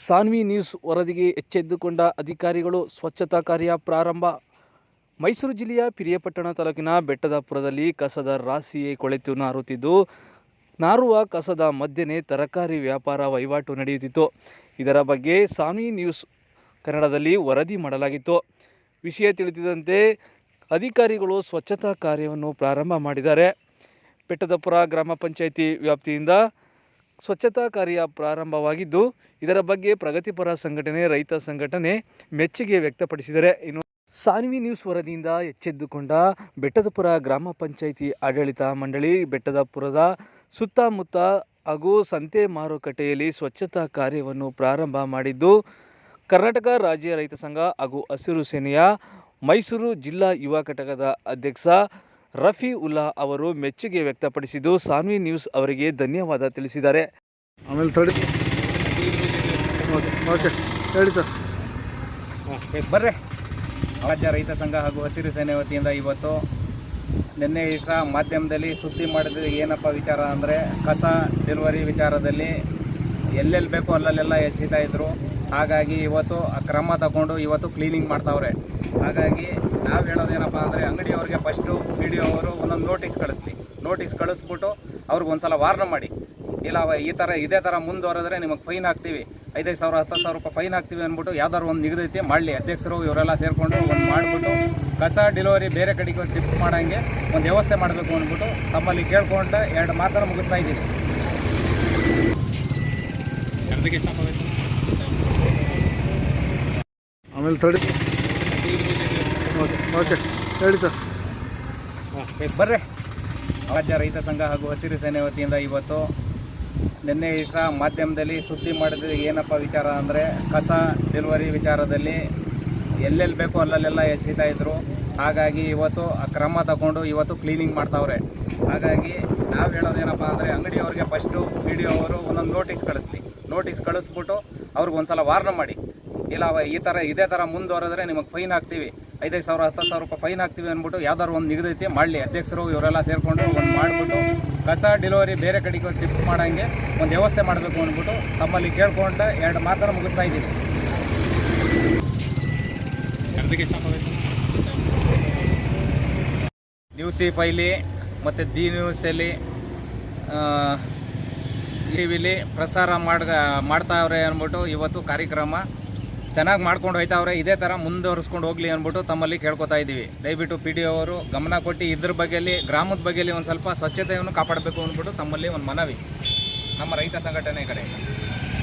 Saanvi news ವರದಿಗೆ ಎಚ್ಚೆತ್ತುಕೊಂಡ ಅಧಿಕಾರಿಗಳು ಸ್ವಚ್ಛತಾ ಕಾರ್ಯ ಪ್ರಾರಂಭ. ಮೈಸೂರು ಜಿಲ್ಲೆಯ ಪಿರಿಯಾಪಟ್ಟಣ ತಾಲೂಕಿನ ಬೆಟ್ಟದಪುರದಲ್ಲಿ ಕಸದ ರಾಶಿಯೇ ಕೊಳೆತು ನಾರುತ್ತಿದ್ದು, ನಾರುವ ಕಸದ ಮಧ್ಯೆ ತರಕಾರಿ ವ್ಯಾಪಾರ ವಹಿವಾಟು ನಡೆಯುತ್ತಿತ್ತು. ಇದರ ಬಗ್ಗೆ ಸಾನ್ವಿ ನ್ಯೂಸ್ ಕನ್ನಡದಲ್ಲಿ ವರದಿ ಮಾಡಲಾಗಿತ್ತು. ವಿಷಯ ತಿಳಿದಂತೆ ಅಧಿಕಾರಿಗಳು ಸ್ವಚ್ಛತಾ ಕಾರ್ಯವನ್ನು ಪ್ರಾರಂಭ ಮಾಡಿದ್ದಾರೆ. ಬೆಟ್ಟದಪುರ ಗ್ರಾಮ ಪಂಚಾಯಿತಿ ವ್ಯಾಪ್ತಿಯಿಂದ ಸ್ವಚ್ಛತಾ ಕಾರ್ಯ ಪ್ರಾರಂಭವಾಗಿದ್ದು, ಇದರ ಬಗ್ಗೆ ಪ್ರಗತಿಪರ ಸಂಘಟನೆ, ರೈತ ಸಂಘಟನೆ ಮೆಚ್ಚುಗೆ ವ್ಯಕ್ತಪಡಿಸಿದ್ದಾರೆ. ಇನ್ನು ಸಾನ್ವಿ ನ್ಯೂಸ್ ವರದಿಯಿಂದ ಎಚ್ಚೆತ್ತುಕೊಂಡ ಬೆಟ್ಟದಪುರ ಗ್ರಾಮ ಪಂಚಾಯಿತಿ ಆಡಳಿತ ಮಂಡಳಿ ಬೆಟ್ಟದಪುರದ ಸುತ್ತಮುತ್ತ ಹಾಗೂ ಸಂತೆ ಮಾರುಕಟ್ಟೆಯಲ್ಲಿ ಸ್ವಚ್ಛತಾ ಕಾರ್ಯವನ್ನು ಪ್ರಾರಂಭ ಮಾಡಿದ್ದು, ಕರ್ನಾಟಕ ರಾಜ್ಯ ರೈತ ಸಂಘ ಹಾಗೂ ಹಸಿರು ಸೇನೆಯ ಮೈಸೂರು ಜಿಲ್ಲಾ ಯುವ ಘಟಕದ ಅಧ್ಯಕ್ಷ ರಫಿ ಉಲ್ಲಾ ಅವರು ಮೆಚ್ಚುಗೆ ವ್ಯಕ್ತಪಡಿಸಿದ್ದು, ಸಾನ್ವಿ ನ್ಯೂಸ್ ಅವರಿಗೆ ಧನ್ಯವಾದ ತಿಳಿಸಿದ್ದಾರೆ. ಆಮೇಲೆ ತಡಿ ಓಕೆ ಹೇಳಿ ಸರ್. ಬರ್ರಿ. ರಾಜ್ಯ ರೈತ ಸಂಘ ಹಾಗೂ ಹಸಿರು ಸೇನೆ ವತಿಯಿಂದ ಇವತ್ತು ನಿನ್ನೆ ದಿವಸ ಮಾಧ್ಯಮದಲ್ಲಿ ಸುದ್ದಿ ಮಾಡಿದ್ರೆ ಏನಪ್ಪ ವಿಚಾರ ಅಂದರೆ, ಕಸ ಡೆಲಿವರಿ ವಿಚಾರದಲ್ಲಿ ಎಲ್ಲೆಲ್ಲಿ ಬೇಕೋ ಅಲ್ಲಲ್ಲೆಲ್ಲ ಎಸೀತಾ ಇದ್ರು. ಹಾಗಾಗಿ ಇವತ್ತು ಕ್ರಮ ತಗೊಂಡು ಇವತ್ತು ಕ್ಲೀನಿಂಗ್ ಮಾಡ್ತಾವ್ರೆ. ಹಾಗಾಗಿ ನಾವು ಹೇಳೋದೇನಪ್ಪ ಅಂದರೆ, ಅಂಗಡಿಯವ್ರಿಗೆ ಫಸ್ಟು PDO ಅವರು ಒಂದೊಂದು ನೋಟಿಸ್ ಕಳಿಸ್ಬಿಟ್ಟು ಅವ್ರಿಗೆ ಒಂದು ಸಲ ವಾರ್ನ್ ಮಾಡಿ, ಇಲ್ಲ ಇದೇ ಥರ ಮುಂದುವರೆದ್ರೆ ನಿಮಗೆ ಫೈನ್ ಹಾಕ್ತೀವಿ, 5,000 10,000 ರೂಪಾಯಿ ಫೈನ್ ಹಾಕ್ತೀವಿ ಅಂದ್ಬಿಟ್ಟು ಯಾವ್ದಾದ್ರು ಒಂದು ನಿಗದಿತಿ ಮಾಡಲಿ. ಅಧ್ಯಕ್ಷರು ಇವರೆಲ್ಲ ಸೇರಿಕೊಂಡು ಒಂದು ಮಾಡಿಬಿಟ್ಟು ಕಸ ಡೆಲಿವರಿ ಬೇರೆ ಕಡೆಗೆ ಶಿಫ್ಟ್ ಮಾಡೋಂಗೆ ಒಂದು ವ್ಯವಸ್ಥೆ ಮಾಡಬೇಕು ಅಂದ್ಬಿಟ್ಟು ತಮ್ಮಲ್ಲಿ ಕೇಳ್ಕೊಂಡು 2 ಮಾತನ್ನು ಮುಗಿಸ್ತಾ ಇದ್ದೀನಿ. ಆಮೇಲೆ ತಡಿ ಓಕೆ ಹೇಳಿ ಸರ್. ಬರ್ರಿ. ರಾಜ್ಯ ರೈತ ಸಂಘ ಹಾಗೂ ಹಸಿರು ಸೇನೆ ವತಿಯಿಂದ ಇವತ್ತು ನಿನ್ನೆ ದಿವಸ ಮಾಧ್ಯಮದಲ್ಲಿ ಸುದ್ದಿ ಮಾಡಿದ್ರೆ ಏನಪ್ಪ ವಿಚಾರ ಅಂದರೆ, ಕಸ ಡೆಲಿವರಿ ವಿಚಾರದಲ್ಲಿ ಎಲ್ಲೆಲ್ಲಿ ಬೇಕೋ ಅಲ್ಲಲ್ಲೆಲ್ಲ ಎಸೀತಾ ಇದ್ರು. ಹಾಗಾಗಿ ಇವತ್ತು ಕ್ರಮ ತಗೊಂಡು ಇವತ್ತು ಕ್ಲೀನಿಂಗ್ ಮಾಡ್ತಾವ್ರೆ. ಹಾಗಾಗಿ ನಾವು ಹೇಳೋದೇನಪ್ಪ ಅಂದರೆ, ಅಂಗಡಿಯವ್ರಿಗೆ ಫಸ್ಟು PDO ಅವರು ಒಂದೊಂದು ನೋಟಿಸ್ ಕಳಿಸ್ಬಿಟ್ಟು ಅವ್ರಿಗೆ ಒಂದು ಸಲ ವಾರ್ನ್ ಮಾಡಿ, ಇಲ್ಲ ಇದೇ ಥರ ಮುಂದುವರೆದ್ರೆ ನಿಮಗೆ ಫೈನ್ ಹಾಕ್ತೀವಿ, 5,000 10,000 ರೂಪಾಯಿ ಫೈನ್ ಹಾಕ್ತೀವಿ ಅಂದ್ಬಿಟ್ಟು ಯಾವ್ದಾದ್ರು ಒಂದು ನಿಗದಿತಿ ಮಾಡಲಿ. ಅಧ್ಯಕ್ಷರು ಇವರೆಲ್ಲ ಸೇರಿಕೊಂಡು ಒಂದು ಮಾಡಿಬಿಟ್ಟು ಕಸ ಡೆಲಿವರಿ ಬೇರೆ ಕಡೆಗೆ ಶಿಫ್ಟ್ ಮಾಡೋಂಗೆ ಒಂದು ವ್ಯವಸ್ಥೆ ಮಾಡಬೇಕು ಅಂದ್ಬಿಟ್ಟು ತಮ್ಮಲ್ಲಿ ಕೇಳ್ಕೊಂಡು 2 ಮಾತನ್ನು ಮುಗಿಸ್ತಾ ಇದ್ದೀನಿ. ನ್ಯೂಸ್ ಫೈಲಿ ಮತ್ತು ದಿ ನ್ಯೂಸಲ್ಲಿ ಟಿವಿಲಿ ಪ್ರಸಾರ ಮಾಡ್ತಾವ್ರೆ ಅಂದ್ಬಿಟ್ಟು ಇವತ್ತು ಕಾರ್ಯಕ್ರಮ ಚೆನ್ನಾಗಿ ಮಾಡ್ಕೊಂಡು ಹೋಯ್ತಾವ್ರೆ. ಇದೇ ಥರ ಮುಂದುವರಿಸ್ಕೊಂಡು ಹೋಗಲಿ ಅಂದ್ಬಿಟ್ಟು ತಮ್ಮಲ್ಲಿ ಕೇಳ್ಕೊತಾ ಇದ್ದೀವಿ. ದಯವಿಟ್ಟು PDO ಅವರು ಗಮನ ಕೊಟ್ಟು ಇದ್ರ ಬಗ್ಗೆಯಲ್ಲಿ, ಗ್ರಾಮದ ಬಗ್ಗೆಯಲ್ಲಿ ಒಂದು ಸ್ವಲ್ಪ ಸ್ವಚ್ಛತೆಯನ್ನು ಕಾಪಾಡಬೇಕು ಅಂದ್ಬಿಟ್ಟು ತಮ್ಮಲ್ಲಿ ಒಂದು ಮನವಿ ನಮ್ಮ ರೈತ ಸಂಘಟನೆ ಕಡೆ.